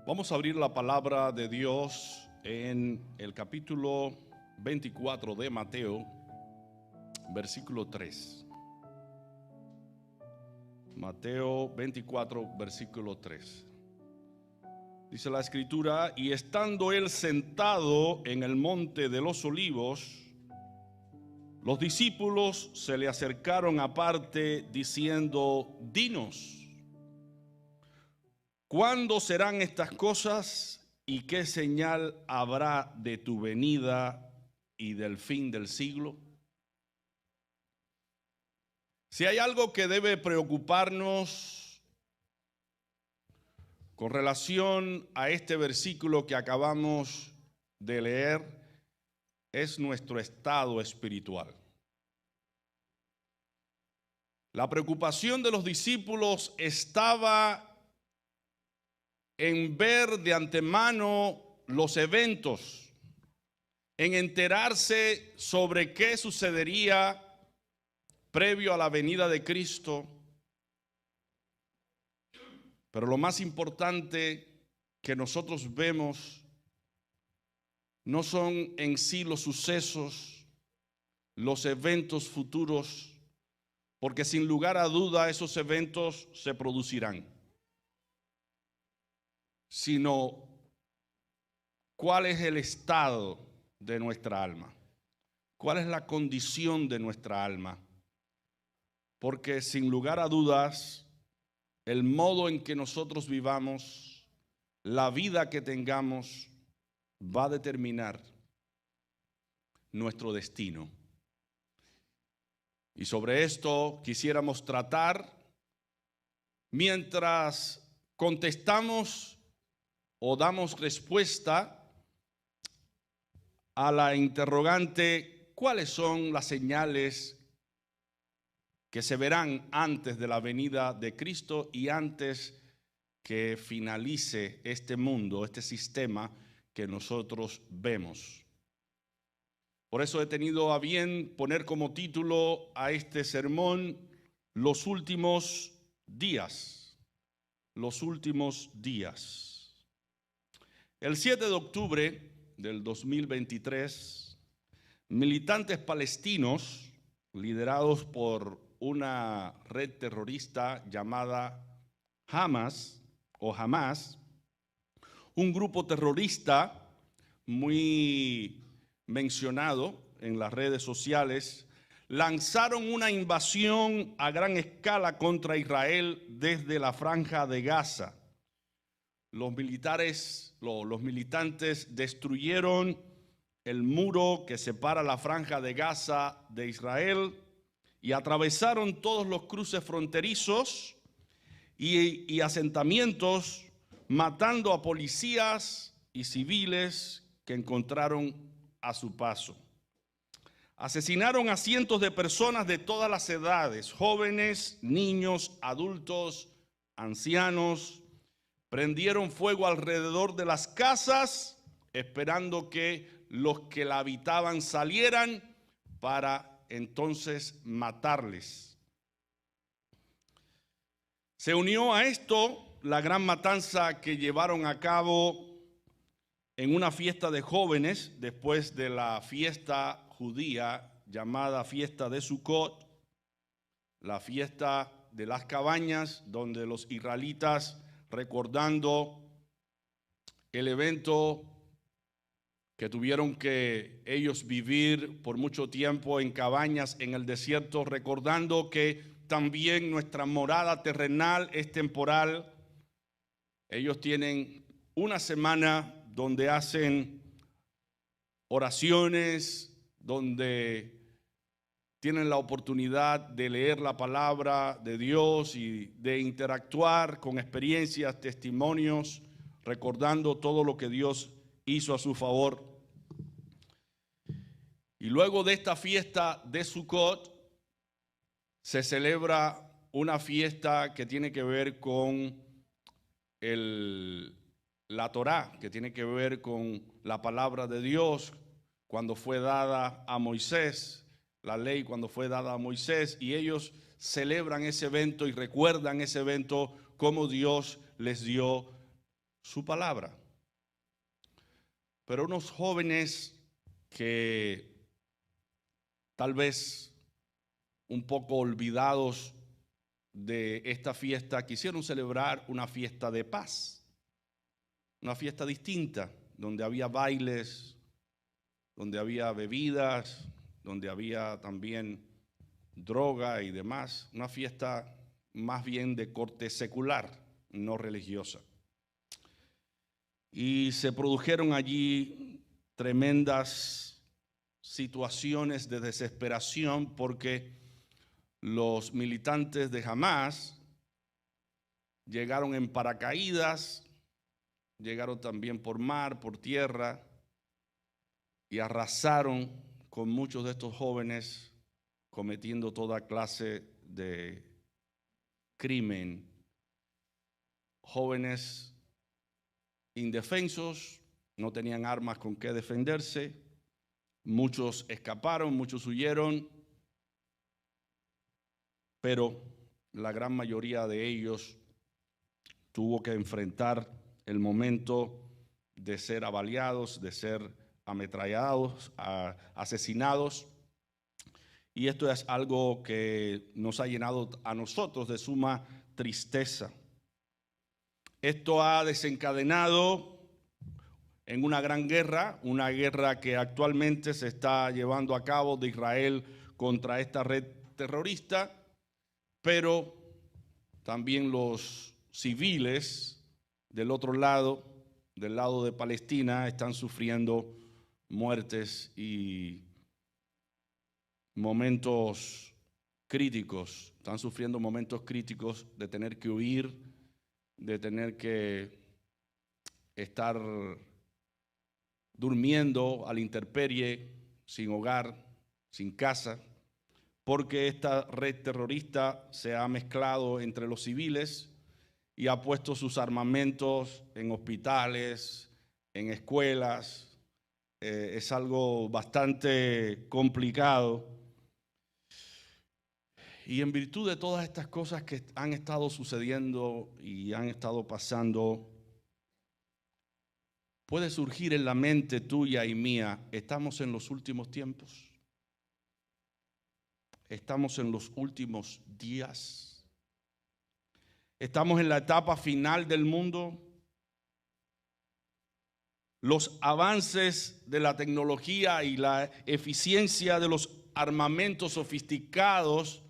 Vamos a abrir la palabra de Dios en el capítulo 24 de Mateo, versículo 3. Mateo 24, versículo 3. Dice la escritura: y estando él sentado en el monte de los olivos, los discípulos se le acercaron aparte diciendo: dinos, ¿cuándo serán estas cosas y qué señal habrá de tu venida y del fin del siglo? Si hay algo que debe preocuparnos con relación a este versículo que acabamos de leer, es nuestro estado espiritual. La preocupación de los discípulos estaba en ver de antemano los eventos, en enterarse sobre qué sucedería previo a la venida de Cristo. Pero lo más importante que nosotros vemos no son en sí los sucesos, los eventos futuros, porque sin lugar a duda esos eventos se producirán, sino cuál es el estado de nuestra alma, cuál es la condición de nuestra alma. Porque sin lugar a dudas, el modo en que nosotros vivamos, la vida que tengamos, va a determinar nuestro destino. Y sobre esto quisiéramos tratar mientras contestamos o damos respuesta a la interrogante: ¿cuáles son las señales que se verán antes de la venida de Cristo y antes que finalice este mundo, este sistema que nosotros vemos? Por eso he tenido a bien poner como título a este sermón: los últimos días. Los últimos días. El 7 de octubre del 2023, militantes palestinos liderados por una red terrorista llamada Hamas, un grupo terrorista muy mencionado en las redes sociales, lanzaron una invasión a gran escala contra Israel desde la Franja de Gaza. Los militantes destruyeron el muro que separa la Franja de Gaza de Israel y atravesaron todos los cruces fronterizos y asentamientos, matando a policías y civiles que encontraron a su paso. Asesinaron a cientos de personas de todas las edades, jóvenes, niños, adultos, ancianos. Prendieron fuego alrededor de las casas, esperando que los que la habitaban salieran para entonces matarles. Se unió a esto la gran matanza que llevaron a cabo en una fiesta de jóvenes después de la fiesta judía llamada fiesta de Sukkot, la fiesta de las cabañas, donde los israelitas, recordando el evento que tuvieron que ellos vivir por mucho tiempo en cabañas en el desierto, recordando que también nuestra morada terrenal es temporal. Ellos tienen una semana donde hacen oraciones, donde tienen la oportunidad de leer la palabra de Dios y de interactuar con experiencias, testimonios, recordando todo lo que Dios hizo a su favor. Y luego de esta fiesta de Sukkot se celebra una fiesta que tiene que ver con la Torá, que tiene que ver con la palabra de Dios cuando fue dada a Moisés, la ley cuando fue dada a Moisés, y ellos celebran ese evento y recuerdan ese evento como Dios les dio su palabra. Pero unos jóvenes que tal vez un poco olvidados de esta fiesta quisieron celebrar una fiesta de paz, una fiesta distinta, donde había bailes, donde había bebidas, donde había también droga y demás, una fiesta más bien de corte secular, no religiosa. Y se produjeron allí tremendas situaciones de desesperación porque los militantes de Hamás llegaron en paracaídas, llegaron también por mar, por tierra, y arrasaron con muchos de estos jóvenes cometiendo toda clase de crimen. Jóvenes indefensos, no tenían armas con que defenderse, muchos escaparon, muchos huyeron, pero la gran mayoría de ellos tuvo que enfrentar el momento de ser avaliados, de ser ametrallados, asesinados. Y esto es algo que nos ha llenado a nosotros de suma tristeza. Esto ha desencadenado en una gran guerra, una guerra que actualmente se está llevando a cabo de Israel contra esta red terrorista, pero también los civiles del otro lado, del lado de Palestina, están sufriendo muertes y momentos críticos, están sufriendo momentos críticos de tener que huir, de tener que estar durmiendo a la intemperie, sin hogar, sin casa, porque esta red terrorista se ha mezclado entre los civiles y ha puesto sus armamentos en hospitales, en escuelas. Es algo bastante complicado. Y en virtud de todas estas cosas que han estado sucediendo y han estado pasando, puede surgir en la mente tuya y mía, ¿estamos en los últimos tiempos? ¿Estamos en los últimos días? ¿Estamos en la etapa final del mundo? Los avances de la tecnología y la eficiencia de los armamentos sofisticados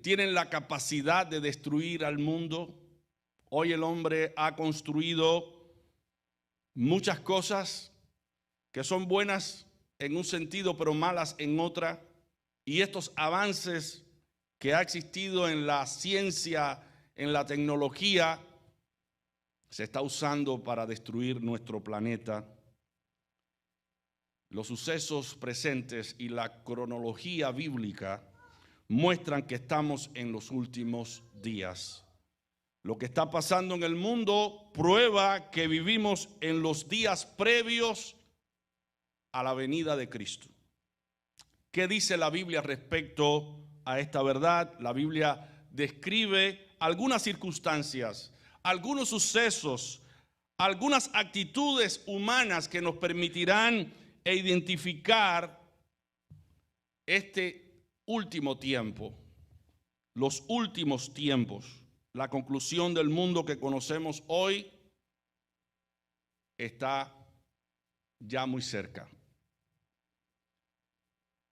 tienen la capacidad de destruir al mundo. Hoy el hombre ha construido muchas cosas que son buenas en un sentido, pero malas en otra. Y estos avances que ha existido en la ciencia, en la tecnología, se está usando para destruir nuestro planeta. Los sucesos presentes y la cronología bíblica muestran que estamos en los últimos días. Lo que está pasando en el mundo prueba que vivimos en los días previos a la venida de Cristo. ¿Qué dice la Biblia respecto a esta verdad? La Biblia describe algunas circunstancias, algunos sucesos, algunas actitudes humanas que nos permitirán identificar este último tiempo, los últimos tiempos. La conclusión del mundo que conocemos hoy está ya muy cerca.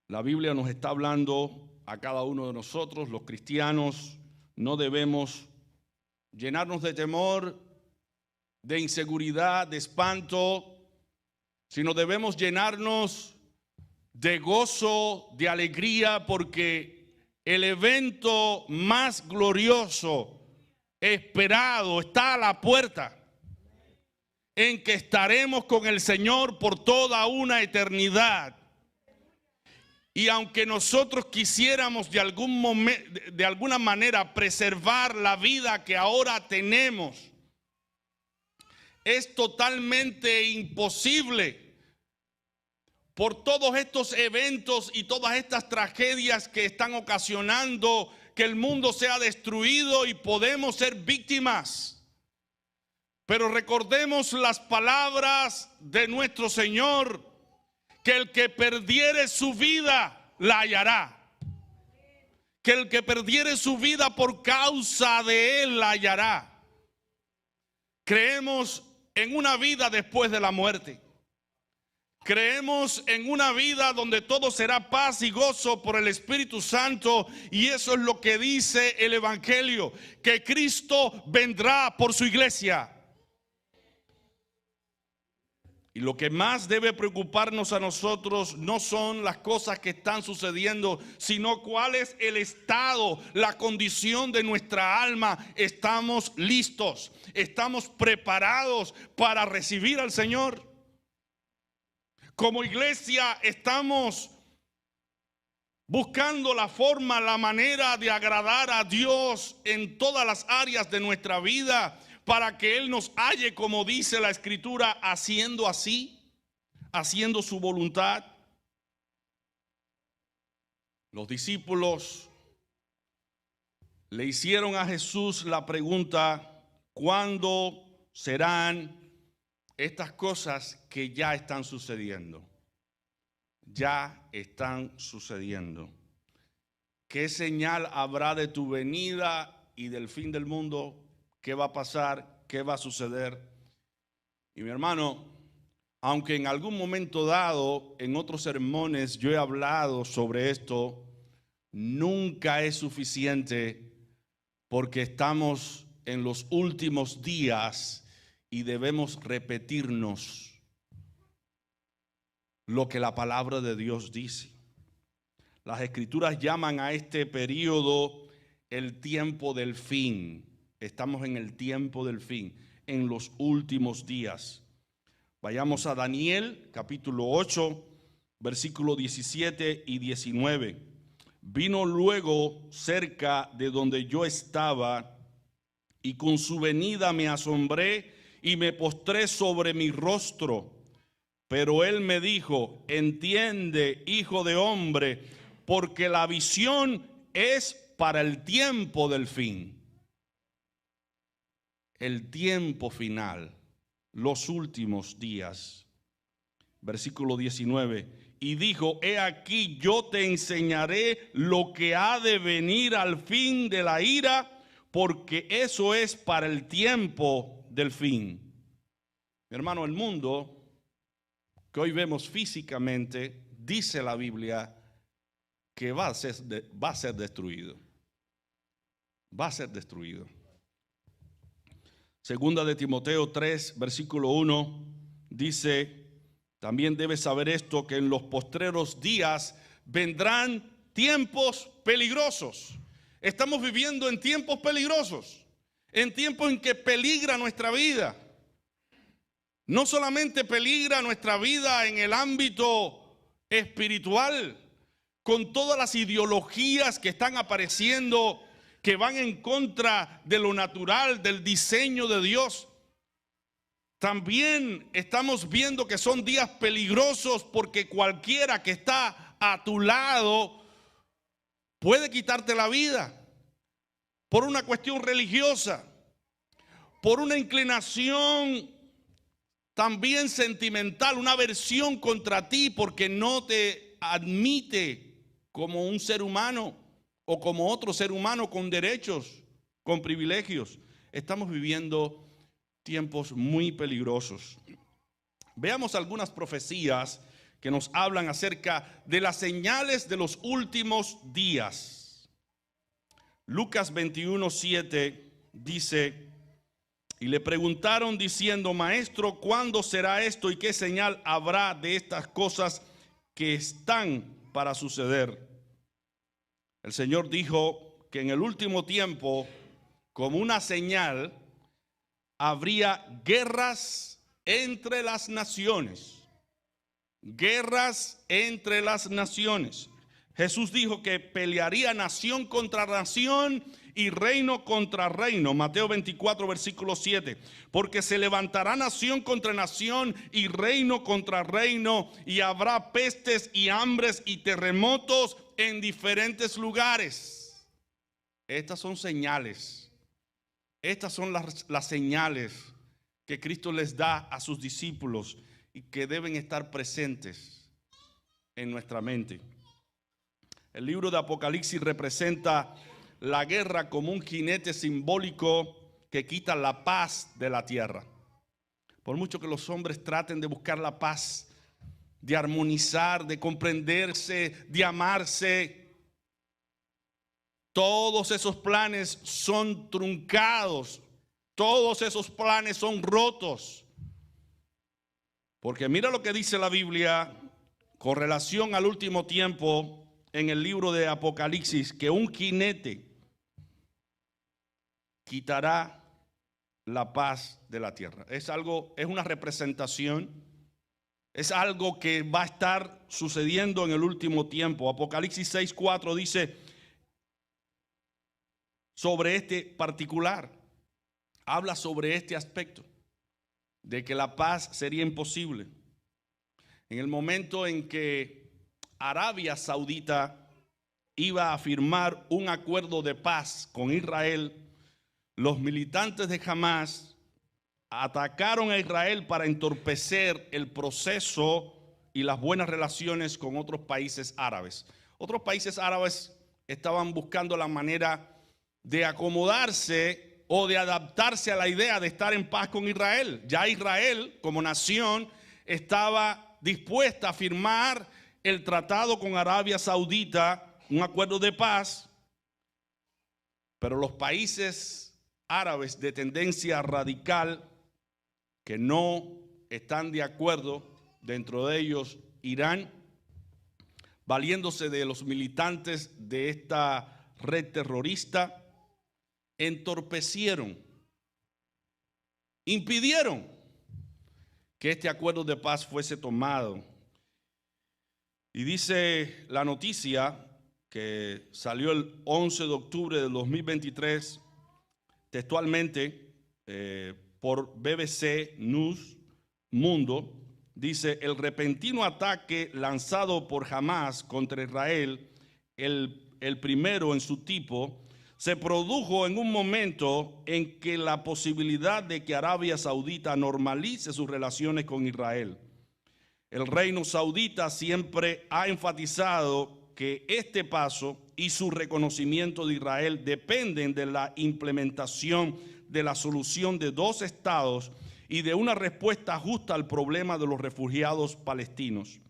La Biblia nos está hablando a cada uno de nosotros, los cristianos. No debemos llenarnos de temor, de inseguridad, de espanto, sino debemos llenarnos de gozo, de alegría, porque el evento más glorioso, esperado, está a la puerta, en que estaremos con el Señor por toda una eternidad. Y aunque nosotros quisiéramos de alguna manera preservar la vida que ahora tenemos, es totalmente imposible por todos estos eventos y todas estas tragedias que están ocasionando que el mundo sea destruido y podemos ser víctimas. Pero recordemos las palabras de nuestro Señor, que el que perdiere su vida la hallará. Que el que perdiere su vida por causa de Él la hallará. Creemos en una vida después de la muerte. Creemos en una vida donde todo será paz y gozo por el Espíritu Santo, y eso es lo que dice el Evangelio, que Cristo vendrá por su iglesia. Y lo que más debe preocuparnos a nosotros no son las cosas que están sucediendo, sino cuál es el estado, la condición de nuestra alma. ¿Estamos listos? ¿Estamos preparados para recibir al Señor? Como iglesia estamos buscando la forma, la manera de agradar a Dios en todas las áreas de nuestra vida, para que Él nos halle, como dice la Escritura, haciendo así, haciendo su voluntad. Los discípulos le hicieron a Jesús la pregunta: ¿cuándo serán estas cosas que ya están sucediendo? Ya están sucediendo. ¿Qué señal habrá de tu venida y del fin del mundo? ¿Qué va a pasar? ¿Qué va a suceder? Y mi hermano, aunque en algún momento dado, en otros sermones yo he hablado sobre esto, nunca es suficiente, porque estamos en los últimos días y debemos repetirnos lo que la palabra de Dios dice. Las Escrituras llaman a este periodo el tiempo del fin. Estamos en el tiempo del fin, en los últimos días. Vayamos a Daniel, capítulo 8, versículo 17 y 19. Vino luego cerca de donde yo estaba, y con su venida me asombré y me postré sobre mi rostro. Pero él me dijo: entiende, hijo de hombre, porque la visión es para el tiempo del fin. El tiempo final, los últimos días. Versículo 19. Y dijo: he aquí, yo te enseñaré lo que ha de venir al fin de la ira, porque eso es para el tiempo del fin. Mi hermano, el mundo que hoy vemos físicamente, dice la Biblia que va a ser destruido. Va a ser destruido. Segunda de Timoteo 3, versículo 1, dice: también debes saber esto, que en los postreros días vendrán tiempos peligrosos. Estamos viviendo en tiempos peligrosos, en tiempos en que peligra nuestra vida. No solamente peligra nuestra vida en el ámbito espiritual, con todas las ideologías que están apareciendo, que van en contra de lo natural, del diseño de Dios. También estamos viendo que son días peligrosos, porque cualquiera que está a tu lado puede quitarte la vida por una cuestión religiosa, por una inclinación también sentimental, una aversión contra ti, porque no te admite como un ser humano o como otro ser humano con derechos, con privilegios. Estamos viviendo tiempos muy peligrosos. Veamos algunas profecías que nos hablan acerca de las señales de los últimos días. Lucas 21:7 dice: y le preguntaron diciendo: maestro, ¿cuándo será esto y qué señal habrá de estas cosas que están para suceder? El Señor dijo que en el último tiempo, como una señal, habría guerras entre las naciones. Guerras entre las naciones. Jesús dijo que pelearía nación contra nación y reino contra reino. Mateo 24, versículo 7. Porque se levantará nación contra nación y reino contra reino, y habrá pestes y hambres y terremotos en diferentes lugares. Estas son señales. Estas son las señales que Cristo les da a sus discípulos y que deben estar presentes en nuestra mente. El libro de Apocalipsis representa la guerra como un jinete simbólico que quita la paz de la tierra. Por mucho que los hombres traten de buscar la paz, de armonizar, de comprenderse, de amarse, todos esos planes son truncados, todos esos planes son rotos. Porque mira lo que dice la Biblia con relación al último tiempo en el libro de Apocalipsis, que un jinete quitará la paz de la tierra. Es una representación, es algo que va a estar sucediendo en el último tiempo. Apocalipsis 6:4 dice sobre este particular, habla sobre este aspecto de que la paz sería imposible. En el momento en que Arabia Saudita iba a firmar un acuerdo de paz con Israel, los militantes de Hamás atacaron a Israel para entorpecer el proceso y las buenas relaciones con otros países árabes. Otros países árabes estaban buscando la manera de acomodarse o de adaptarse a la idea de estar en paz con Israel. Ya Israel, como nación, estaba dispuesta a firmar el tratado con Arabia Saudita, un acuerdo de paz, pero los países árabes de tendencia radical que no están de acuerdo, dentro de ellos Irán, valiéndose de los militantes de esta red terrorista, entorpecieron, impidieron que este acuerdo de paz fuese tomado. Y dice la noticia que salió el 11 de octubre del 2023, textualmente por BBC News Mundo, dice: el repentino ataque lanzado por Hamás contra Israel, el primero en su tipo, se produjo en un momento en que la posibilidad de que Arabia Saudita normalice sus relaciones con Israel. El reino saudita siempre ha enfatizado que este paso y su reconocimiento de Israel dependen de la implementación de la solución de dos estados y de una respuesta justa al problema de los refugiados palestinos.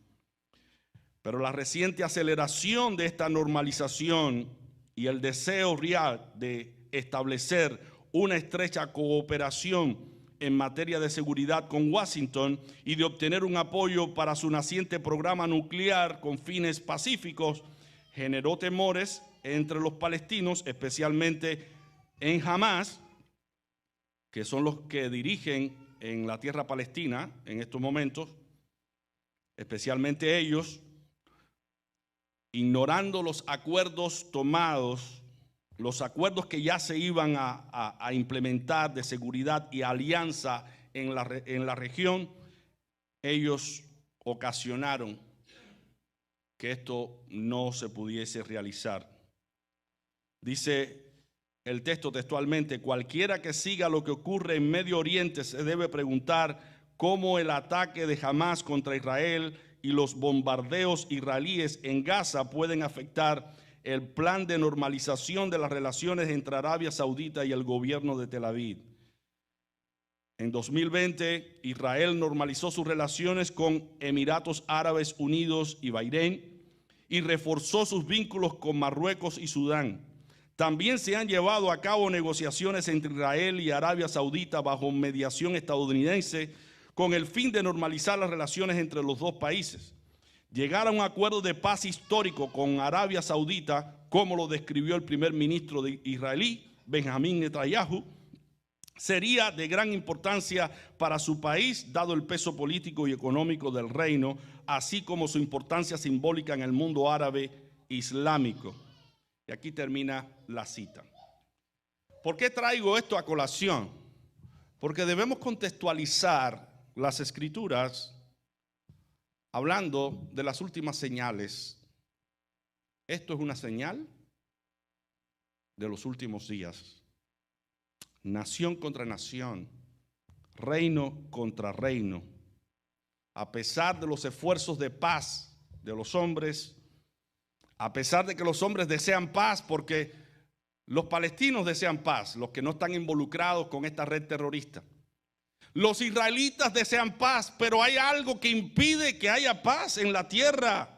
Pero la reciente aceleración de esta normalización y el deseo real de establecer una estrecha cooperación en materia de seguridad con Washington y de obtener un apoyo para su naciente programa nuclear con fines pacíficos generó temores entre los palestinos, especialmente en Hamás, que son los que dirigen en la tierra palestina en estos momentos, especialmente ellos, ignorando los acuerdos tomados, los acuerdos que ya se iban a implementar de seguridad y alianza en la región. Ellos ocasionaron que esto no se pudiese realizar. Dice el texto textualmente: cualquiera que siga lo que ocurre en Medio Oriente se debe preguntar cómo el ataque de Hamás contra Israel y los bombardeos israelíes en Gaza pueden afectar el plan de normalización de las relaciones entre Arabia Saudita y el gobierno de Tel Aviv. En 2020, Israel normalizó sus relaciones con Emiratos Árabes Unidos y Bahrein y reforzó sus vínculos con Marruecos y Sudán. También se han llevado a cabo negociaciones entre Israel y Arabia Saudita bajo mediación estadounidense con el fin de normalizar las relaciones entre los dos países. Llegar a un acuerdo de paz histórico con Arabia Saudita, como lo describió el primer ministro israelí, Benjamín Netanyahu, sería de gran importancia para su país, dado el peso político y económico del reino, así como su importancia simbólica en el mundo árabe islámico. Y aquí termina la cita. ¿Por qué traigo esto a colación? Porque debemos contextualizar las escrituras hablando de las últimas señales. Esto es una señal de los últimos días. Nación contra nación, reino contra reino. A pesar de los esfuerzos de paz de los hombres, a pesar de que los hombres desean paz, porque los palestinos desean paz, los que no están involucrados con esta red terrorista. Los israelitas desean paz, pero hay algo que impide que haya paz en la tierra.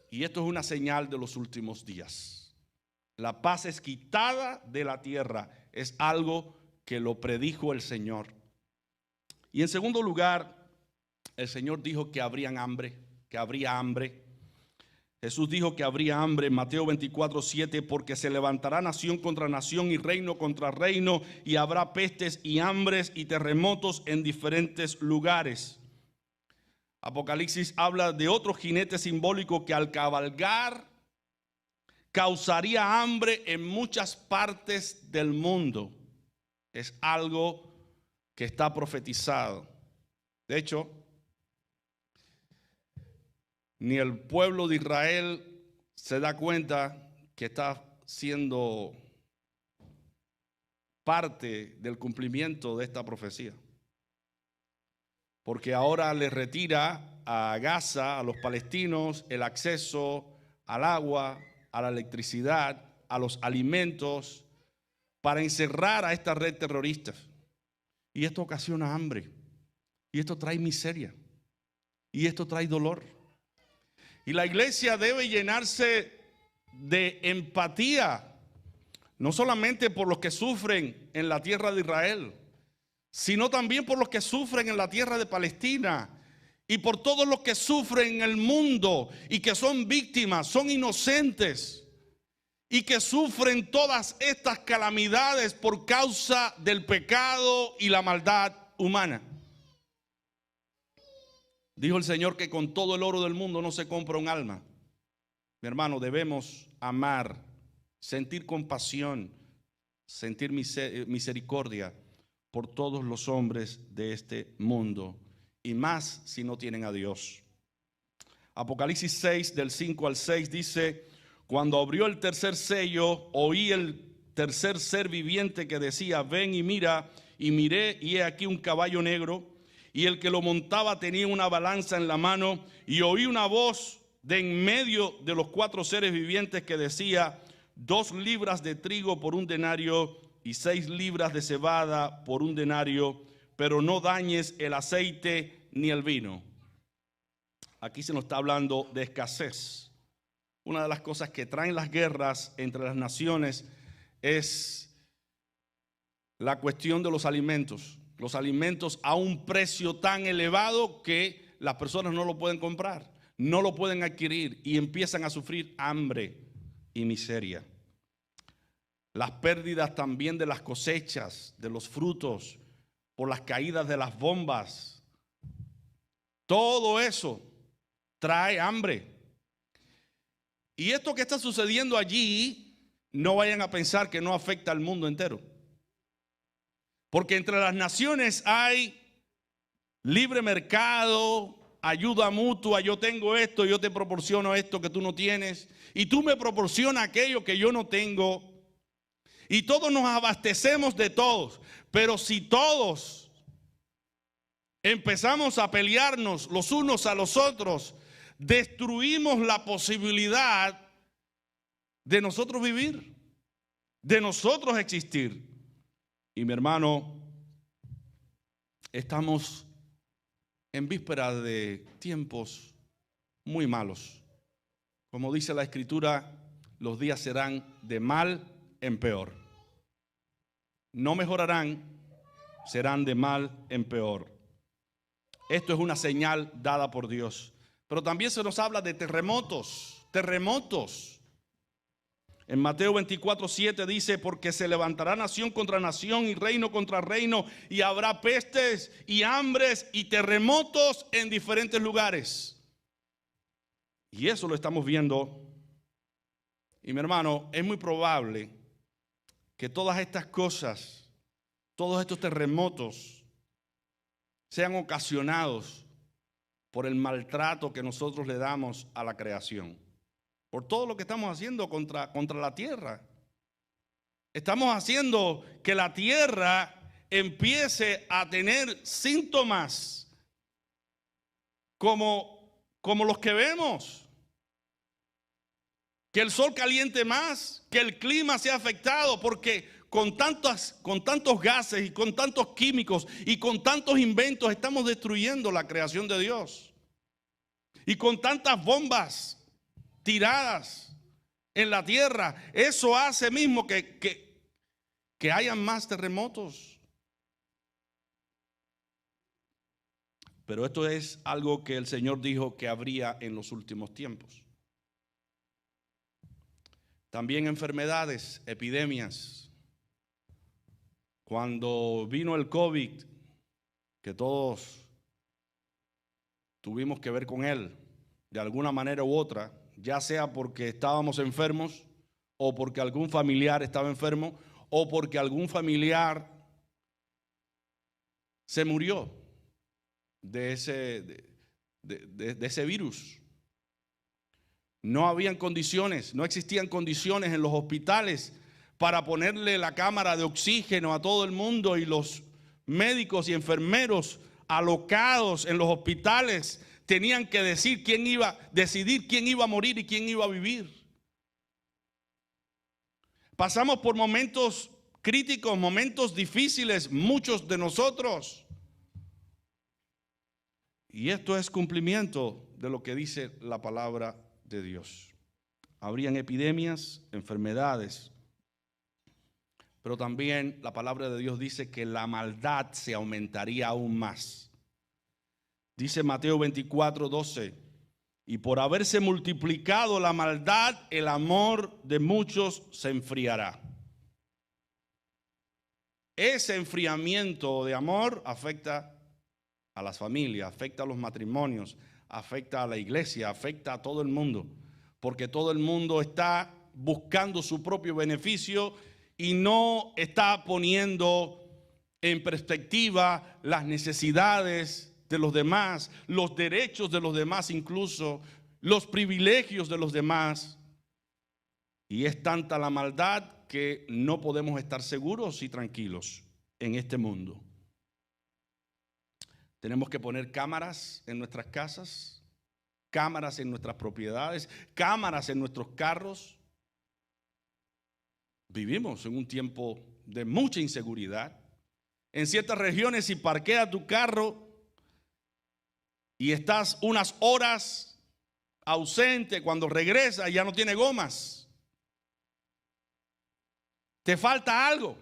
Y esto es una señal de los últimos días. La paz es quitada de la tierra. Es algo que lo predijo el Señor. Y en segundo lugar, el Señor dijo que habría hambre. Jesús dijo que habría hambre en Mateo 24:7, porque se levantará nación contra nación y reino contra reino, y habrá pestes y hambres y terremotos en diferentes lugares. Apocalipsis habla de otro jinete simbólico que al cabalgar causaría hambre en muchas partes del mundo. Es algo que está profetizado. De hecho, ni el pueblo de Israel se da cuenta que está siendo parte del cumplimiento de esta profecía. Porque ahora le retira a Gaza, a los palestinos, el acceso al agua, a la electricidad, a los alimentos, para encerrar a esta red terrorista. Y esto ocasiona hambre. Y esto trae miseria. Y esto trae dolor. Y la iglesia debe llenarse de empatía, no solamente por los que sufren en la tierra de Israel, sino también por los que sufren en la tierra de Palestina y por todos los que sufren en el mundo y que son víctimas, son inocentes y que sufren todas estas calamidades por causa del pecado y la maldad humana. Dijo el Señor que con todo el oro del mundo no se compra un alma. Mi hermano, debemos amar, sentir compasión, sentir misericordia por todos los hombres de este mundo, y más si no tienen a Dios. Apocalipsis 6, del 5 al 6 dice: cuando abrió el tercer sello, oí el tercer ser viviente que decía: ven y mira. Y miré, y he aquí un caballo negro, y el que lo montaba tenía una balanza en la mano, y oí una voz de en medio de los cuatro seres vivientes que decía: 2 libras de trigo por 1 denario, y 6 libras de cebada por 1 denario, pero no dañes el aceite ni el vino. Aquí se nos está hablando de escasez. Una de las cosas que traen las guerras entre las naciones es la cuestión de los alimentos. Los alimentos a un precio tan elevado que las personas no lo pueden comprar, no lo pueden adquirir y empiezan a sufrir hambre y miseria. Las pérdidas también de las cosechas, de los frutos, por las caídas de las bombas. Todo eso trae hambre. Y esto que está sucediendo allí, no vayan a pensar que no afecta al mundo entero. Porque entre las naciones hay libre mercado, ayuda mutua. Yo tengo esto, yo te proporciono esto que tú no tienes, y tú me proporcionas aquello que yo no tengo. Y todos nos abastecemos de todos. Pero si todos empezamos a pelearnos los unos a los otros, destruimos la posibilidad de nosotros vivir, de nosotros existir. Y mi hermano, estamos en víspera de tiempos muy malos. Como dice la Escritura, los días serán de mal en peor. No mejorarán, serán de mal en peor. Esto es una señal dada por Dios. Pero también se nos habla de terremotos. En Mateo 24:7 dice: porque se levantará nación contra nación y reino contra reino, y habrá pestes y hambres y terremotos en diferentes lugares. Y eso lo estamos viendo. Y mi hermano, es muy probable que todas estas cosas, todos estos terremotos, sean ocasionados por el maltrato que nosotros le damos a la creación. Por todo lo que estamos haciendo contra la tierra. Estamos haciendo que la tierra empiece a tener síntomas como los que vemos. Que el sol caliente más, que el clima sea afectado, porque con tantos gases y con tantos químicos y con tantos inventos estamos destruyendo la creación de Dios. Y con tantas bombas tiradas en la tierra, eso hace mismo que hayan más terremotos. Pero esto es algo que el Señor dijo que habría en los últimos tiempos. También enfermedades, epidemias. Cuando vino el COVID, que todos tuvimos que ver con él, de alguna manera u otra, ya sea porque estábamos enfermos, o porque algún familiar estaba enfermo, o porque algún familiar se murió de ese virus. No habían condiciones, no existían condiciones en los hospitales para ponerle la cámara de oxígeno a todo el mundo, y los médicos y enfermeros alocados en los hospitales tenían que decidir quién iba a morir y quién iba a vivir. Pasamos por momentos críticos, momentos difíciles, muchos de nosotros. Y esto es cumplimiento de lo que dice la palabra de Dios. Habrían epidemias, enfermedades, pero también la palabra de Dios dice que la maldad se aumentaría aún más. Dice Mateo 24:12, y por haberse multiplicado la maldad, el amor de muchos se enfriará. Ese enfriamiento de amor afecta a las familias, afecta a los matrimonios, afecta a la iglesia, afecta a todo el mundo, porque todo el mundo está buscando su propio beneficio y no está poniendo en perspectiva las necesidades de los demás, los derechos de los demás, incluso los privilegios de los demás. Y es tanta la maldad que no podemos estar seguros y tranquilos en este mundo. Tenemos que poner cámaras en nuestras casas, cámaras en nuestras propiedades, cámaras en nuestros carros. Vivimos en un tiempo de mucha inseguridad. En ciertas regiones, si parqueas tu carro y estás unas horas ausente, cuando regresas ya no tiene gomas, te falta algo.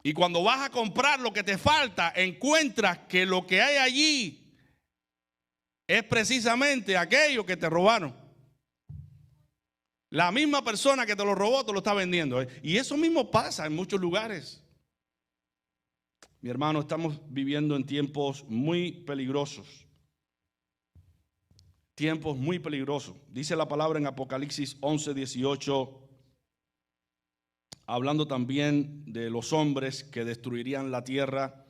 Y cuando vas a comprar lo que te falta, encuentras que lo que hay allí es precisamente aquello que te robaron. La misma persona que te lo robó te lo está vendiendo. Y eso mismo pasa en muchos lugares. Mi hermano, estamos viviendo en tiempos muy peligrosos. Tiempos muy peligrosos. Dice la palabra en Apocalipsis 11:18. Hablando también de los hombres que destruirían la tierra.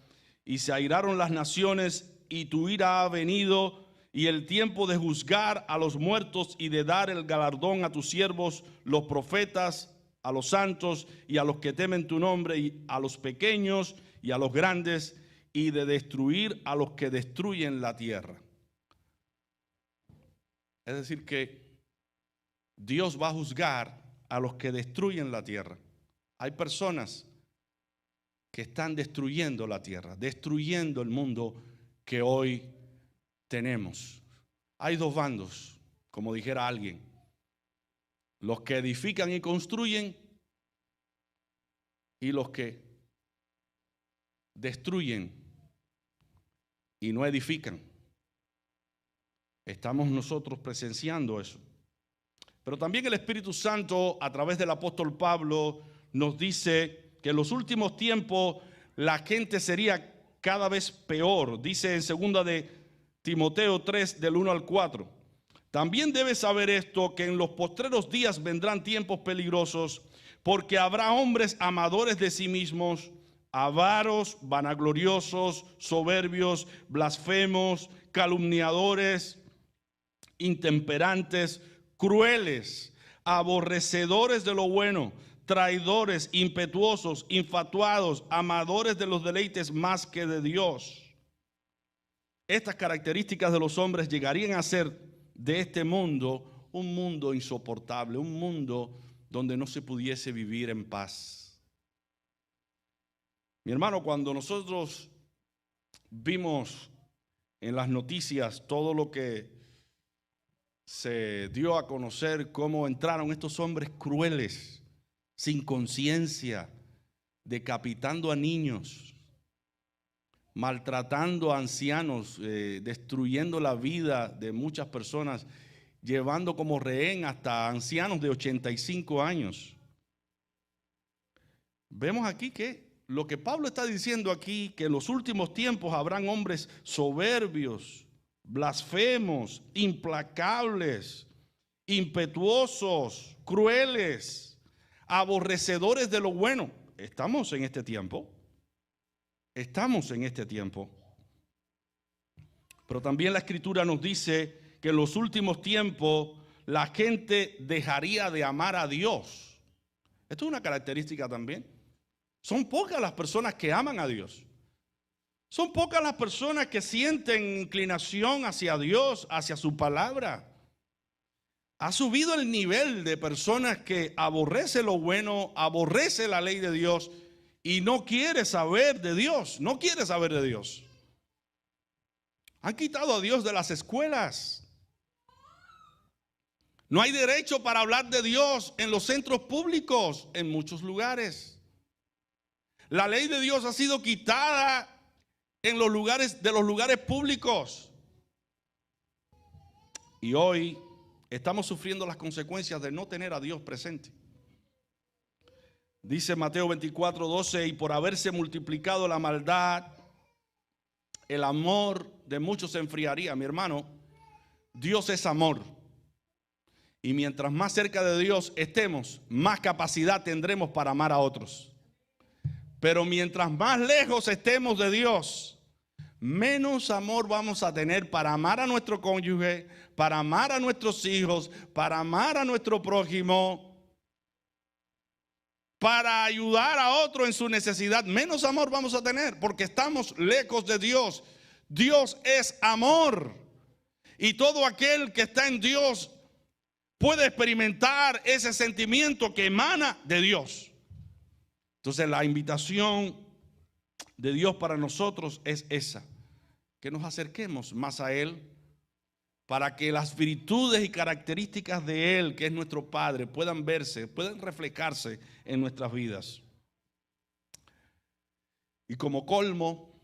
Y se airaron las naciones, y tu ira ha venido, y el tiempo de juzgar a los muertos y de dar el galardón a tus siervos, los profetas, a los santos y a los que temen tu nombre, y a los pequeños y a los grandes, y de destruir a los que destruyen la tierra. Es decir, que Dios va a juzgar a los que destruyen la tierra. Hay personas que están destruyendo la tierra, destruyendo el mundo que hoy tenemos. Hay dos bandos, como dijera alguien: los que edifican y construyen, y los que destruyen y no edifican. Estamos nosotros presenciando eso. Pero también el Espíritu Santo, a través del apóstol Pablo, nos dice que en los últimos tiempos la gente sería cada vez peor. Dice en 2 de Timoteo 3, del 1 al 4. También debes saber esto, que en los postreros días vendrán tiempos peligrosos, porque habrá hombres amadores de sí mismos, avaros, vanagloriosos, soberbios, blasfemos, calumniadores, intemperantes, crueles, aborrecedores de lo bueno, traidores, impetuosos, infatuados, amadores de los deleites más que de Dios. Estas características de los hombres llegarían a ser de este mundo un mundo insoportable, un mundo donde no se pudiese vivir en paz. Mi hermano, cuando nosotros vimos en las noticias todo lo que se dio a conocer, cómo entraron estos hombres crueles, sin conciencia, decapitando a niños, maltratando a ancianos, destruyendo la vida de muchas personas, llevando como rehén hasta ancianos de 85 años. Vemos aquí que lo que Pablo está diciendo aquí, que en los últimos tiempos habrán hombres soberbios, blasfemos, implacables, impetuosos, crueles, aborrecedores de lo bueno. Estamos en este tiempo. Estamos en este tiempo. Pero también la Escritura nos dice que en los últimos tiempos la gente dejaría de amar a Dios. Esto es una característica también. Son pocas las personas que aman a Dios. Son pocas las personas que sienten inclinación hacia Dios, hacia su palabra. Ha subido el nivel de personas que aborrece lo bueno, aborrece la ley de Dios y no quiere saber de Dios, no quiere saber de Dios. Han quitado a Dios de las escuelas. No hay derecho para hablar de Dios en los centros públicos en muchos lugares. La ley de Dios ha sido quitada en los lugares públicos. Y hoy estamos sufriendo las consecuencias de no tener a Dios presente. Dice Mateo 24:12, y por haberse multiplicado la maldad, el amor de muchos se enfriaría. Mi hermano, Dios es amor. Y mientras más cerca de Dios estemos, más capacidad tendremos para amar a otros. Pero mientras más lejos estemos de Dios, menos amor vamos a tener para amar a nuestro cónyuge, para amar a nuestros hijos, para amar a nuestro prójimo, para ayudar a otro en su necesidad. Menos amor vamos a tener porque estamos lejos de Dios. Dios es amor. Y todo aquel que está en Dios puede experimentar ese sentimiento que emana de Dios. Entonces la invitación de Dios para nosotros es esa, que nos acerquemos más a Él para que las virtudes y características de Él, que es nuestro Padre, puedan verse, puedan reflejarse en nuestras vidas. Y como colmo,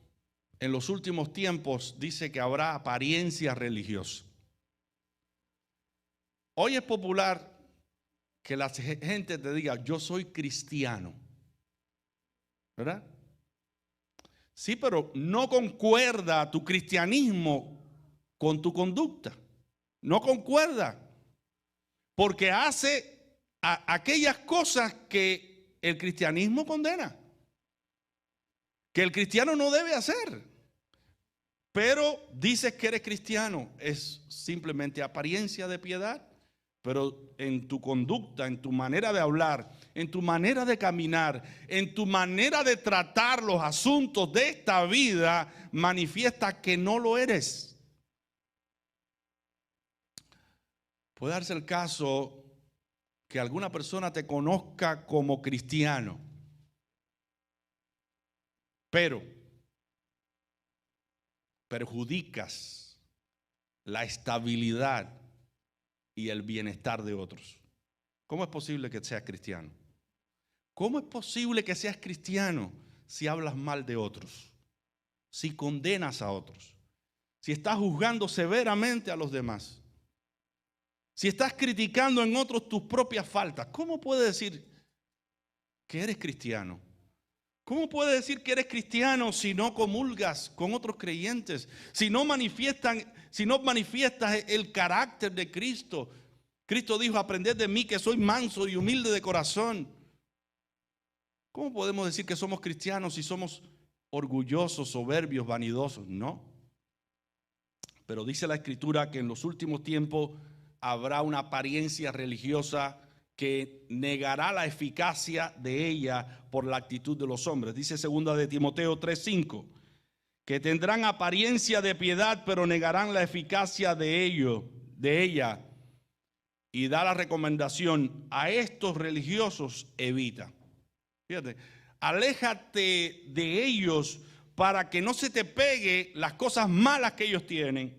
en los últimos tiempos dice que habrá apariencia religiosa. Hoy es popular que la gente te diga, yo soy cristiano, ¿verdad? Sí, pero no concuerda tu cristianismo con tu conducta. No concuerda. Porque hace aquellas cosas que el cristianismo condena, que el cristiano no debe hacer. Pero dices que eres cristiano, es simplemente apariencia de piedad. Pero en tu conducta, en tu manera de hablar, en tu manera de caminar, en tu manera de tratar los asuntos de esta vida, manifiesta que no lo eres. Puede darse el caso que alguna persona te conozca como cristiano, pero perjudicas la estabilidad y el bienestar de otros. ¿Cómo es posible que seas cristiano? ¿Cómo es posible que seas cristiano si hablas mal de otros? Si condenas a otros, si estás juzgando severamente a los demás, si estás criticando en otros tus propias faltas. ¿Cómo puedes decir que eres cristiano? ¿Cómo puedes decir que eres cristiano si no comulgas con otros creyentes? Si no manifiestas el carácter de Cristo. Cristo dijo, aprended de mí que soy manso y humilde de corazón. ¿Cómo podemos decir que somos cristianos si somos orgullosos, soberbios, vanidosos? No. Pero dice la Escritura que en los últimos tiempos habrá una apariencia religiosa que negará la eficacia de ella por la actitud de los hombres. Dice 2 de Timoteo 3:5, que tendrán apariencia de piedad, pero negarán la eficacia de ella. Y da la recomendación: a estos religiosos evita. Fíjate, aléjate de ellos para que no se te pegue las cosas malas que ellos tienen.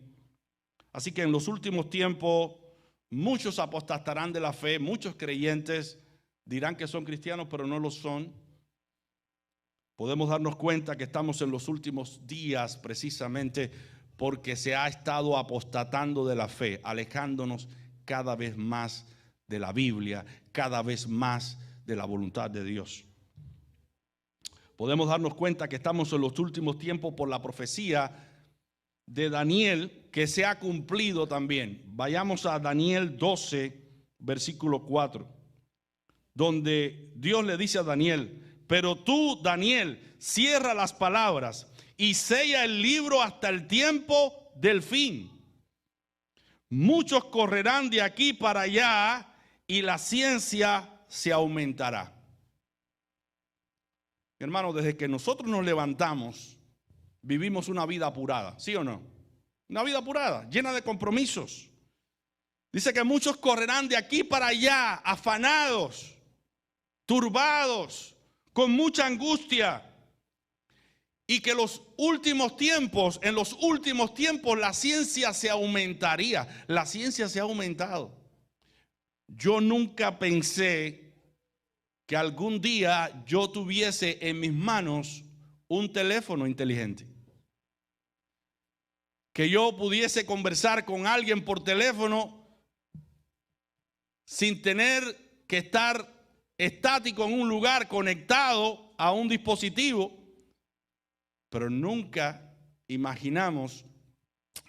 Así que en los últimos tiempos muchos apostatarán de la fe, muchos creyentes dirán que son cristianos, pero no lo son. Podemos darnos cuenta que estamos en los últimos días precisamente porque se ha estado apostatando de la fe, alejándonos cada vez más de la Biblia, cada vez más de la voluntad de Dios. Podemos darnos cuenta que estamos en los últimos tiempos por la profecía de Daniel, que se ha cumplido también. Vayamos a Daniel 12, versículo 4, donde Dios le dice a Daniel: pero tú, Daniel, cierra las palabras y sella el libro hasta el tiempo del fin. Muchos correrán de aquí para allá y la ciencia se aumentará. Hermano, desde que nosotros nos levantamos, vivimos una vida apurada, ¿sí o no? Una vida apurada, llena de compromisos. Dice que muchos correrán de aquí para allá, afanados, turbados, con mucha angustia. Y que en los últimos tiempos la ciencia se aumentaría. La ciencia se ha aumentado. Yo nunca pensé que algún día yo tuviese en mis manos un teléfono inteligente. Que yo pudiese conversar con alguien por teléfono sin tener que estar estático en un lugar conectado a un dispositivo. Pero nunca imaginamos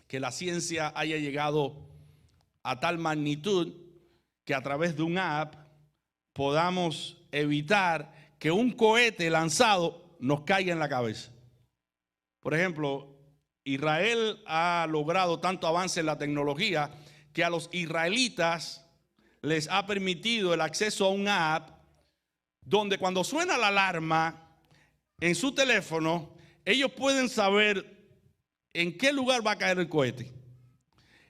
que la ciencia haya llegado a tal magnitud que a través de un app podamos evitar que un cohete lanzado nos caiga en la cabeza. Por ejemplo, Israel ha logrado tanto avance en la tecnología que a los israelitas les ha permitido el acceso a un app donde cuando suena la alarma en su teléfono, ellos pueden saber en qué lugar va a caer el cohete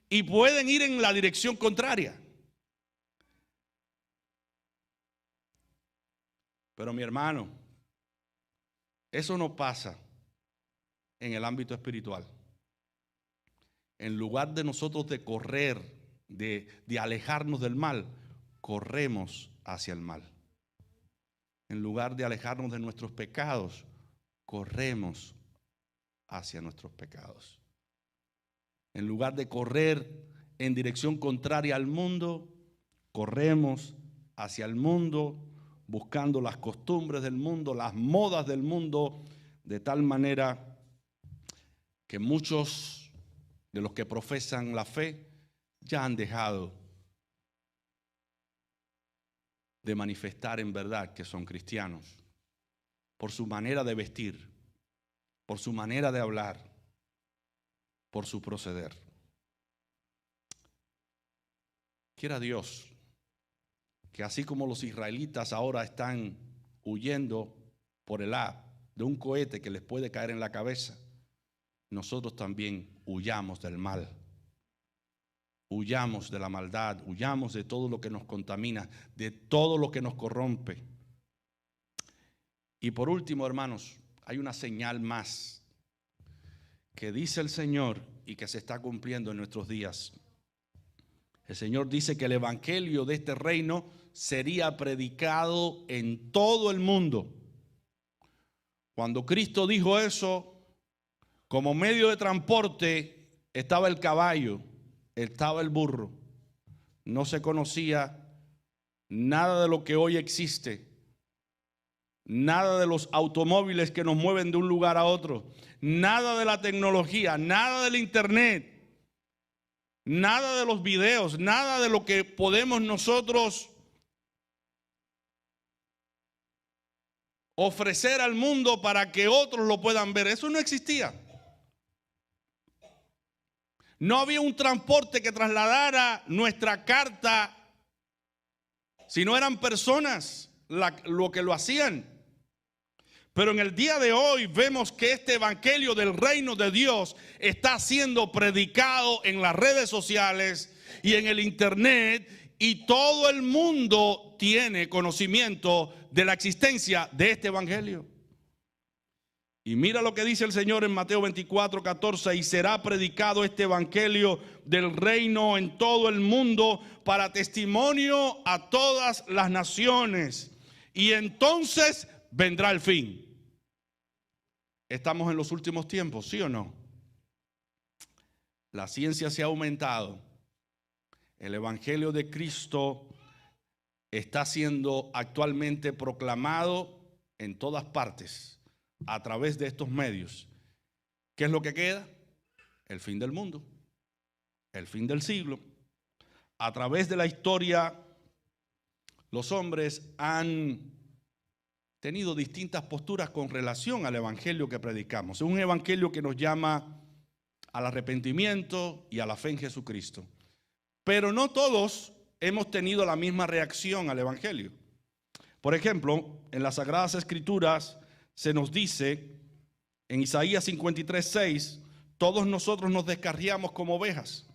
y pueden ir en la dirección contraria. Pero mi hermano, eso no pasa en el ámbito espiritual. En lugar de nosotros de correr, de alejarnos del mal, corremos hacia el mal. En lugar de alejarnos de nuestros pecados, corremos hacia nuestros pecados. En lugar de correr en dirección contraria al mundo, corremos hacia el mundo, buscando las costumbres del mundo, las modas del mundo, de tal manera que muchos de los que profesan la fe ya han dejado de manifestar en verdad que son cristianos por su manera de vestir, por su manera de hablar, por su proceder. Quiera Dios que así como los israelitas ahora están huyendo por el app de un cohete que les puede caer en la cabeza, nosotros también huyamos del mal, huyamos de la maldad, huyamos de todo lo que nos contamina, de todo lo que nos corrompe. Y por último, hermanos, hay una señal más que dice el Señor y que se está cumpliendo en nuestros días. El Señor dice que el evangelio de este reino sería predicado en todo el mundo. Cuando Cristo dijo eso, como medio de transporte estaba el caballo, estaba el burro. No se conocía nada de lo que hoy existe. Nada de los automóviles que nos mueven de un lugar a otro. Nada de la tecnología, nada del internet. Nada de los videos, nada de lo que podemos nosotros ofrecer al mundo para que otros lo puedan ver. Eso no existía. No había un transporte que trasladara nuestra carta sino eran personas lo que lo hacían. Pero en el día de hoy vemos que este evangelio del reino de Dios está siendo predicado en las redes sociales y en el internet, y todo el mundo tiene conocimiento de la existencia de este evangelio. Y mira lo que dice el Señor en Mateo 24:14: y será predicado este evangelio del reino en todo el mundo para testimonio a todas las naciones, y entonces vendrá el fin. Estamos en los últimos tiempos, ¿sí o no? La ciencia se ha aumentado. El evangelio de Cristo está siendo actualmente proclamado en todas partes a través de estos medios. ¿Qué es lo que queda? El fin del mundo, el fin del siglo. A través de la historia, los hombres han tenido distintas posturas con relación al evangelio que predicamos. Es un evangelio que nos llama al arrepentimiento y a la fe en Jesucristo. Pero no todos hemos tenido la misma reacción al evangelio. Por ejemplo, en las Sagradas Escrituras se nos dice en Isaías 53:6: todos nosotros nos descarriamos como ovejas,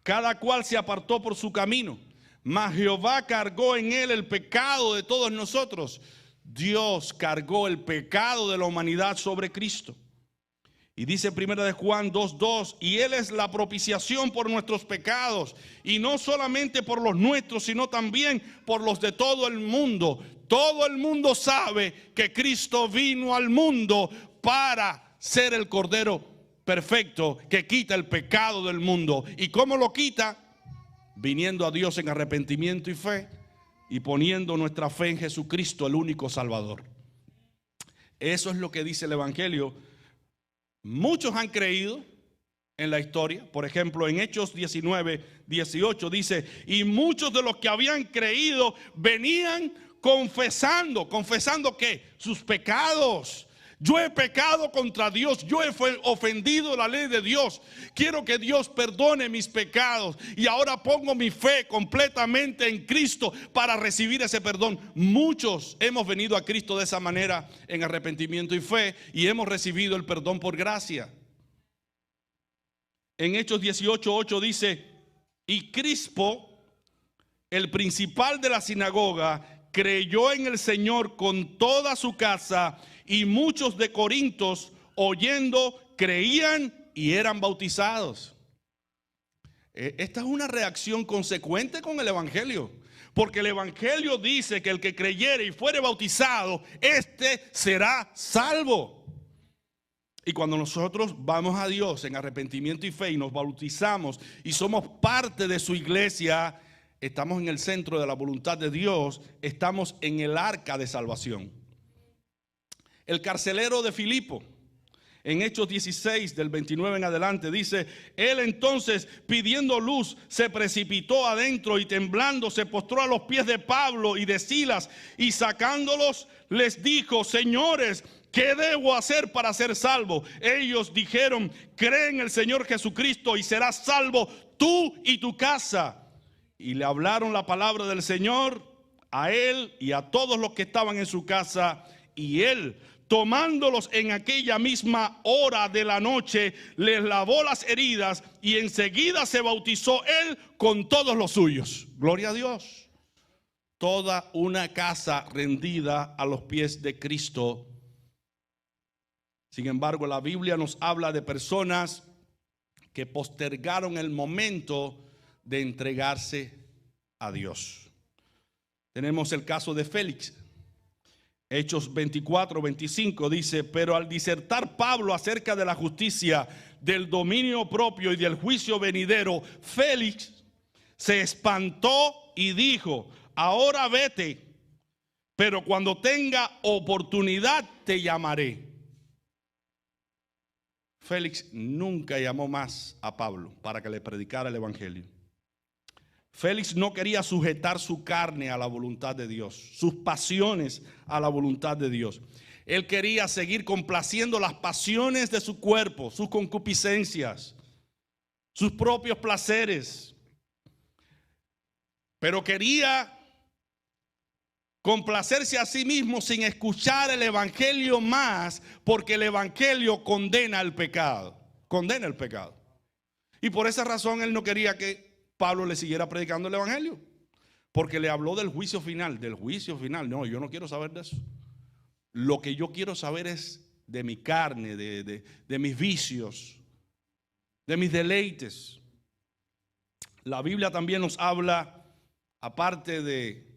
cada cual se apartó por su camino, mas Jehová cargó en él el pecado de todos nosotros. Dios cargó el pecado de la humanidad sobre Cristo. Y dice 1 de Juan 2:2: y Él es la propiciación por nuestros pecados, y no solamente por los nuestros, sino también por los de todo el mundo. Todo el mundo sabe que Cristo vino al mundo para ser el Cordero perfecto que quita el pecado del mundo. ¿Y cómo lo quita? Viniendo a Dios en arrepentimiento y fe, y poniendo nuestra fe en Jesucristo, el único Salvador. Eso es lo que dice el evangelio. Muchos han creído en la historia. Por ejemplo, en Hechos 19:18 dice: y muchos de los que habían creído venían confesando ¿qué? Sus pecados. Yo he pecado contra Dios, yo he ofendido la ley de Dios, quiero que Dios perdone mis pecados, y ahora pongo mi fe completamente en Cristo para recibir ese perdón. Muchos hemos venido a Cristo de esa manera, en arrepentimiento y fe, y hemos recibido el perdón por gracia. En Hechos 18:8 dice: y Crispo, el principal de la sinagoga, creyó en el Señor con toda su casa, y muchos de Corintos, oyendo, creían y eran bautizados. Esta es una reacción consecuente con el evangelio, porque el evangelio dice que el que creyere y fuere bautizado, este será salvo. Y cuando nosotros vamos a Dios en arrepentimiento y fe y nos bautizamos y somos parte de su iglesia, estamos en el centro de la voluntad de Dios, estamos en el arca de salvación. El carcelero de Filipo, en Hechos 16, del 29 en adelante, dice: él entonces, pidiendo luz, se precipitó adentro y temblando se postró a los pies de Pablo y de Silas, y sacándolos les dijo: señores, ¿qué debo hacer para ser salvo? Ellos dijeron: cree en el Señor Jesucristo y serás salvo tú y tu casa. Y le hablaron la palabra del Señor a él y a todos los que estaban en su casa. Y él, tomándolos en aquella misma hora de la noche, les lavó las heridas, y enseguida se bautizó él con todos los suyos. Gloria a Dios. Toda una casa rendida a los pies de Cristo. Sin embargo, la Biblia nos habla de personas que postergaron el momento de entregarse a Dios. Tenemos el caso de Félix. Hechos 24:25 dice: pero al disertar Pablo acerca de la justicia, del dominio propio y del juicio venidero, Félix se espantó y dijo: ahora vete, pero cuando tenga oportunidad te llamaré. Félix nunca llamó más a Pablo para que le predicara el evangelio. Félix no quería sujetar su carne a la voluntad de Dios, sus pasiones a la voluntad de Dios. Él quería seguir complaciendo las pasiones de su cuerpo, sus concupiscencias, sus propios placeres. Pero quería complacerse a sí mismo sin escuchar el evangelio más, porque el evangelio condena el pecado. Condena el pecado. Y por esa razón él no quería que Pablo le siguiera predicando el evangelio, porque le habló del juicio final. Del juicio final. No, yo no quiero saber de eso. Lo que yo quiero saber es de mi carne, de mis vicios, de mis deleites. La Biblia también nos habla, aparte de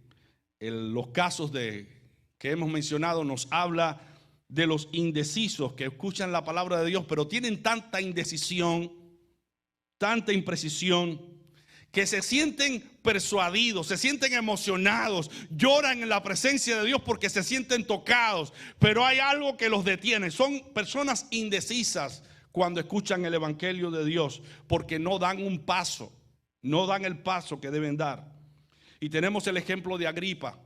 los casos que hemos mencionado, nos habla de los indecisos que escuchan la palabra de Dios, pero tienen tanta indecisión, tanta imprecisión, que se sienten persuadidos, se sienten emocionados, lloran en la presencia de Dios porque se sienten tocados, pero hay algo que los detiene. Son personas indecisas cuando escuchan el evangelio de Dios, porque no dan un paso, no dan el paso que deben dar. Y tenemos el ejemplo de Agripa.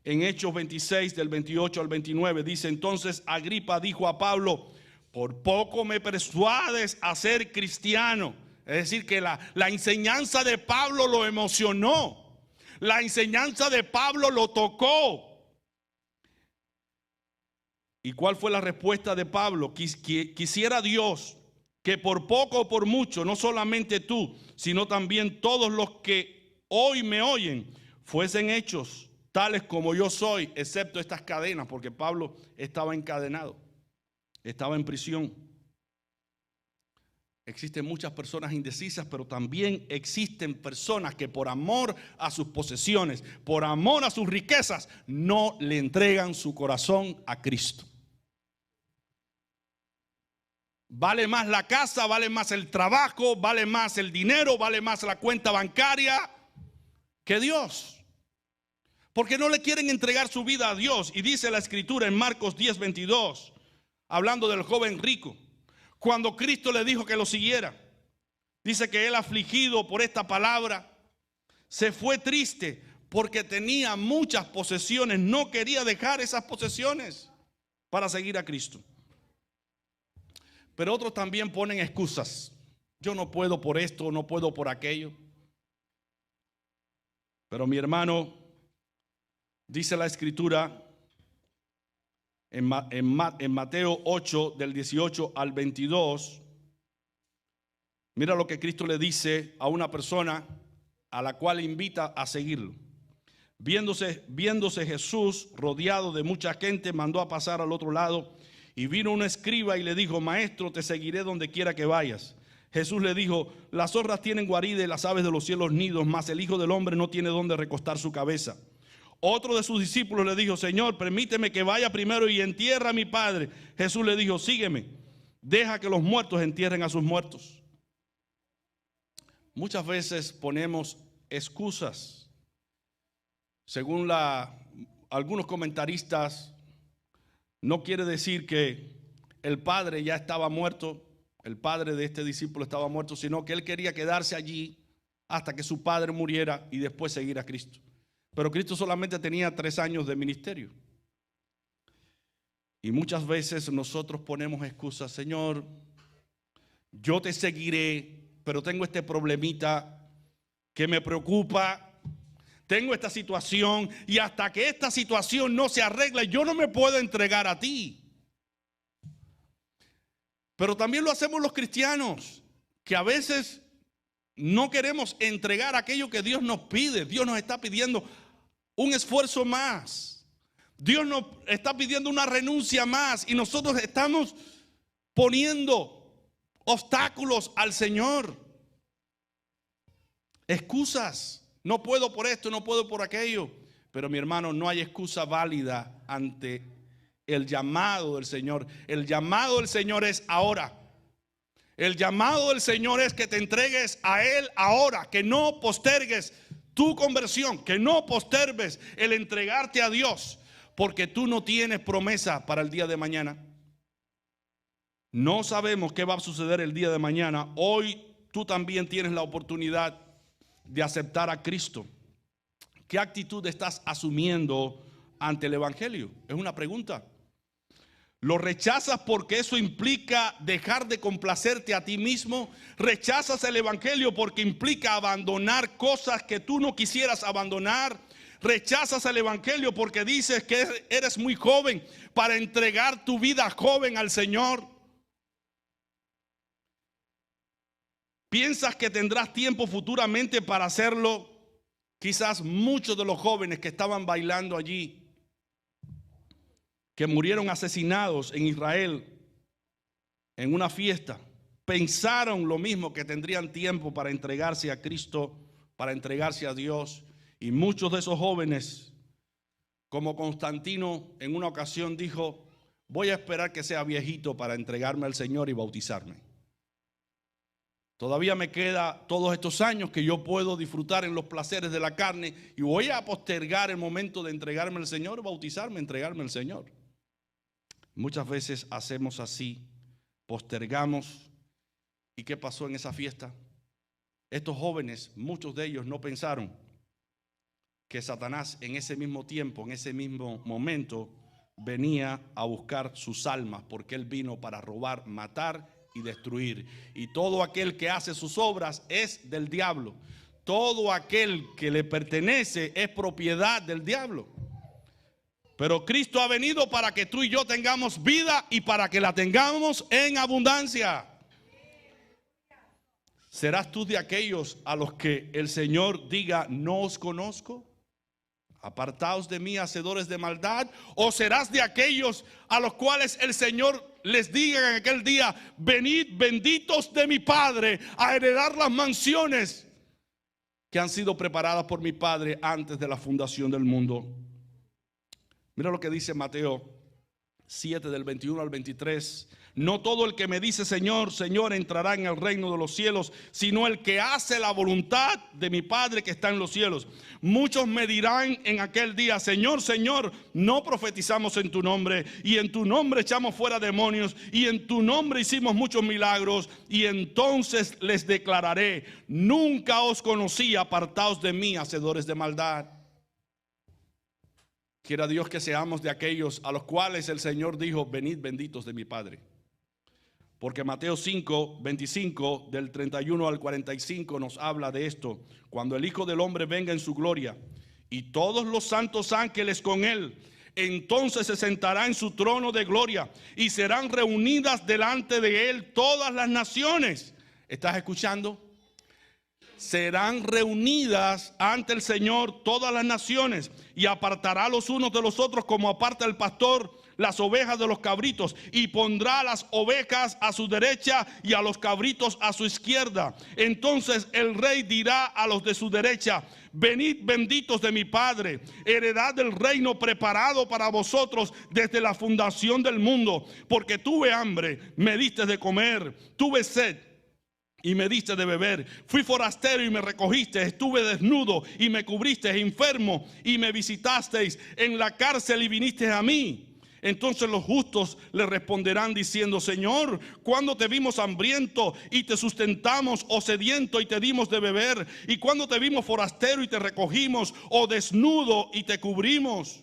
En Hechos 26 del 28 al 29 dice: entonces Agripa dijo a Pablo: por poco me persuades a ser cristiano. Es decir, que la enseñanza de Pablo lo emocionó. La enseñanza de Pablo lo tocó. ¿Y cuál fue la respuesta de Pablo? Quisiera Dios que por poco o por mucho, no solamente tú, sino también todos los que hoy me oyen, fuesen hechos tales como yo soy, excepto estas cadenas, porque Pablo estaba encadenado, estaba en prisión. Existen muchas personas indecisas, pero también existen personas que por amor a sus posesiones, por amor a sus riquezas, no le entregan su corazón a Cristo. Vale más la casa, vale más el trabajo, vale más el dinero, vale más la cuenta bancaria que Dios. Porque no le quieren entregar su vida a Dios. Y dice la escritura en Marcos 10:22, hablando del joven rico, cuando Cristo le dijo que lo siguiera, dice que él, afligido por esta palabra, se fue triste porque tenía muchas posesiones. No quería dejar esas posesiones para seguir a Cristo. Pero otros también ponen excusas. Yo no puedo por esto, no puedo por aquello. Pero mi hermano, dice la escritura en Mateo 8 del 18 al 22, mira lo que Cristo le dice a una persona a la cual invita a seguirlo. Viéndose Jesús rodeado de mucha gente, mandó a pasar al otro lado, y vino un escriba y le dijo: maestro, te seguiré donde quiera que vayas. Jesús le dijo: las zorras tienen guarida y las aves de los cielos nidos, mas el Hijo del Hombre no tiene donde recostar su cabeza. Otro de sus discípulos le dijo: Señor, permíteme que vaya primero y entierre a mi padre. Jesús le dijo: sígueme, deja que los muertos entierren a sus muertos. Muchas veces ponemos excusas. Según algunos comentaristas, no quiere decir que el padre ya estaba muerto, el padre de este discípulo estaba muerto, sino que él quería quedarse allí hasta que su padre muriera y después seguir a Cristo. Pero Cristo solamente tenía 3 años de ministerio. Y muchas veces nosotros ponemos excusas: Señor, yo te seguiré, pero tengo este problemita que me preocupa. Tengo esta situación y hasta que esta situación no se arregle, yo no me puedo entregar a ti. Pero también lo hacemos los cristianos, que a veces no queremos entregar aquello que Dios nos pide. Dios nos está pidiendo un esfuerzo más. Dios nos está pidiendo una renuncia más, y nosotros estamos poniendo obstáculos al Señor. Excusas. No puedo por esto, no puedo por aquello. Pero mi hermano, no hay excusa válida ante el llamado del Señor. El llamado del Señor es ahora. El llamado del Señor es que te entregues a Él ahora, que no postergues tu conversión, que no postergues el entregarte a Dios, porque tú no tienes promesa para el día de mañana. No sabemos qué va a suceder el día de mañana. Hoy tú también tienes la oportunidad de aceptar a Cristo. ¿Qué actitud estás asumiendo ante el evangelio? Es una pregunta. ¿Lo rechazas porque eso implica dejar de complacerte a ti mismo? ¿Rechazas el evangelio porque implica abandonar cosas que tú no quisieras abandonar? Rechazas el evangelio porque dices que eres muy joven para entregar tu vida joven al Señor. Piensas que tendrás tiempo futuramente para hacerlo. Quizás muchos de los jóvenes que estaban bailando allí, que murieron asesinados en Israel en una fiesta, pensaron lo mismo, que tendrían tiempo para entregarse a Cristo, para entregarse a Dios. Y muchos de esos jóvenes, como Constantino en una ocasión dijo, voy a esperar que sea viejito para entregarme al Señor y bautizarme. Todavía me queda todos estos años que yo puedo disfrutar en los placeres de la carne y voy a postergar el momento de entregarme al Señor, bautizarme, entregarme al Señor. Muchas veces hacemos así, postergamos. ¿Y qué pasó en esa fiesta? Estos jóvenes, muchos de ellos no pensaron que Satanás en ese mismo tiempo, en ese mismo momento, venía a buscar sus almas, porque él vino para robar, matar y destruir. Y todo aquel que hace sus obras es del diablo. Todo aquel que le pertenece es propiedad del diablo. Pero Cristo ha venido para que tú y yo tengamos vida y para que la tengamos en abundancia. ¿Serás tú de aquellos a los que el Señor diga, no os conozco? Apartaos de mí, hacedores de maldad. ¿O serás de aquellos a los cuales el Señor les diga en aquel día, venid benditos de mi Padre a heredar las mansiones que han sido preparadas por mi Padre antes de la fundación del mundo? Mira lo que dice Mateo 7 del 21 al 23. No todo el que me dice Señor, Señor entrará en el reino de los cielos, sino el que hace la voluntad de mi Padre que está en los cielos. Muchos me dirán en aquel día, Señor, Señor, no profetizamos en tu nombre, y en tu nombre echamos fuera demonios, y en tu nombre hicimos muchos milagros. Y entonces les declararé, nunca os conocí, apartaos de mí, hacedores de maldad. Quiera Dios que seamos de aquellos a los cuales el Señor dijo, venid benditos de mi Padre. Porque Mateo 5, 25 del 31 al 45 nos habla de esto. Cuando el Hijo del Hombre venga en su gloria y todos los santos ángeles con él, entonces se sentará en su trono de gloria y serán reunidas delante de él todas las naciones. ¿Estás escuchando? Serán reunidas ante el Señor todas las naciones y apartará los unos de los otros como aparta el pastor las ovejas de los cabritos, y pondrá a las ovejas a su derecha y a los cabritos a su izquierda. Entonces el rey dirá a los de su derecha, venid benditos de mi Padre, heredad del reino preparado para vosotros desde la fundación del mundo, porque tuve hambre, me diste de comer, tuve sed y me diste de beber, fui forastero y me recogiste, estuve desnudo y me cubriste, enfermo y me visitasteis, en la cárcel y viniste a mí. Entonces los justos le responderán diciendo, Señor, ¿cuándo te vimos hambriento y te sustentamos, o sediento y te dimos de beber? ¿Y cuándo te vimos forastero y te recogimos, o desnudo y te cubrimos?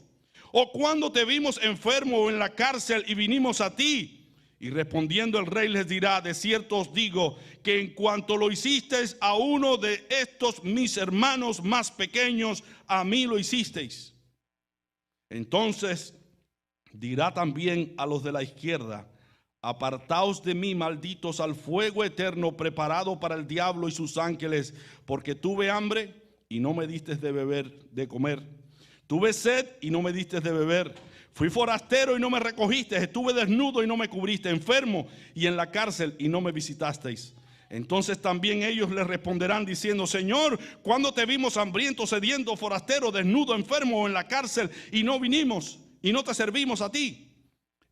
¿O cuándo te vimos enfermo o en la cárcel y vinimos a ti? Y respondiendo el rey les dirá, de cierto os digo que en cuanto lo hicisteis a uno de estos mis hermanos más pequeños, a mí lo hicisteis. Entonces dirá también a los de la izquierda, apartaos de mí, malditos, al fuego eterno preparado para el diablo y sus ángeles, porque tuve hambre y no me diste de beber, de comer. Tuve sed y no me diste de beber. Fui forastero y no me recogiste. Estuve desnudo y no me cubriste. Enfermo y en la cárcel y no me visitasteis. Entonces también ellos le responderán diciendo, Señor, ¿cuándo te vimos hambriento, sediento, forastero, desnudo, enfermo o en la cárcel y no vinimos y no te servimos a ti?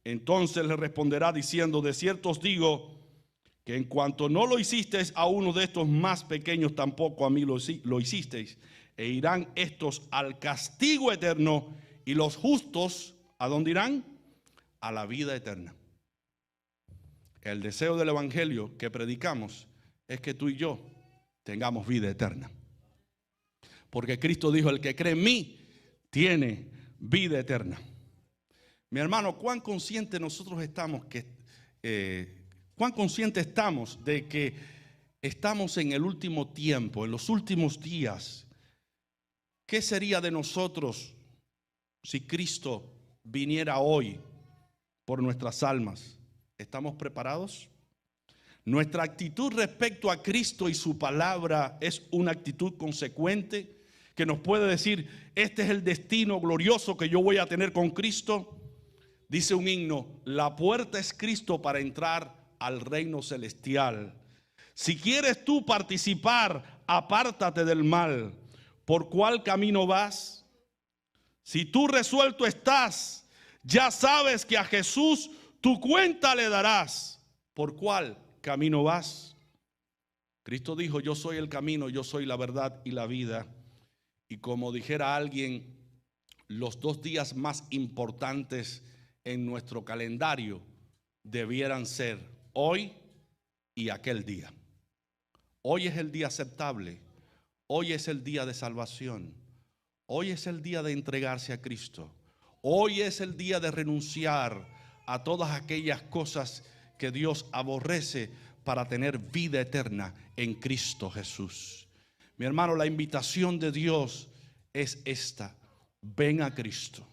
Entonces le responderá diciendo, de cierto os digo que en cuanto no lo hicisteis a uno de estos más pequeños, tampoco a mí lo hicisteis. E irán estos al castigo eterno y los justos, ¿a dónde irán? A la vida eterna. El deseo del evangelio que predicamos es que tú y yo tengamos vida eterna. Porque Cristo dijo, el que cree en mí tiene vida eterna. Mi hermano, ¿cuán conscientes nosotros estamos cuán conscientes estamos de que estamos en el último tiempo, en los últimos días? ¿qué sería de nosotros si Cristo viniera hoy por nuestras almas? ¿Estamos preparados? Nuestra actitud respecto a Cristo y su palabra es una actitud consecuente que nos puede decir, este es el destino glorioso que yo voy a tener con Cristo. Dice un himno, la puerta es Cristo para entrar al reino celestial. Si quieres tú participar, apártate del mal. ¿Por cuál camino vas? Si tú resuelto estás, ya sabes que a Jesús tu cuenta le darás. ¿Por cuál camino vas? Cristo dijo, yo soy el camino, yo soy la verdad y la vida. Y como dijera alguien, los 2 días más importantes en nuestro calendario debieran ser hoy y aquel día. Hoy es el día aceptable, hoy es el día de salvación, hoy es el día de entregarse a Cristo, hoy es el día de renunciar a todas aquellas cosas que Dios aborrece para tener vida eterna en Cristo Jesús. Mi hermano, la invitación de Dios es esta: ven a Cristo.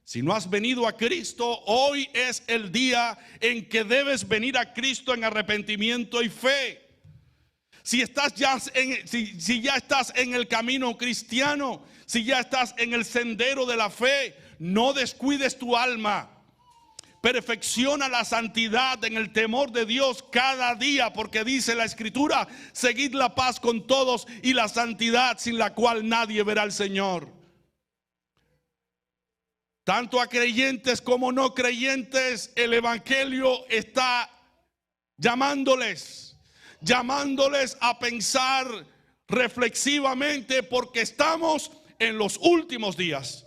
Si no has venido a Cristo, hoy es el día en que debes venir a Cristo en arrepentimiento y fe. Si ya estás en el camino cristiano, si ya estás en el sendero de la fe, no descuides tu alma. Perfecciona la santidad en el temor de Dios cada día, porque dice la Escritura, seguid la paz con todos y la santidad sin la cual nadie verá al Señor. Tanto a creyentes como no creyentes, el Evangelio está llamándoles a pensar reflexivamente, porque estamos en los últimos días.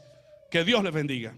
Que Dios les bendiga.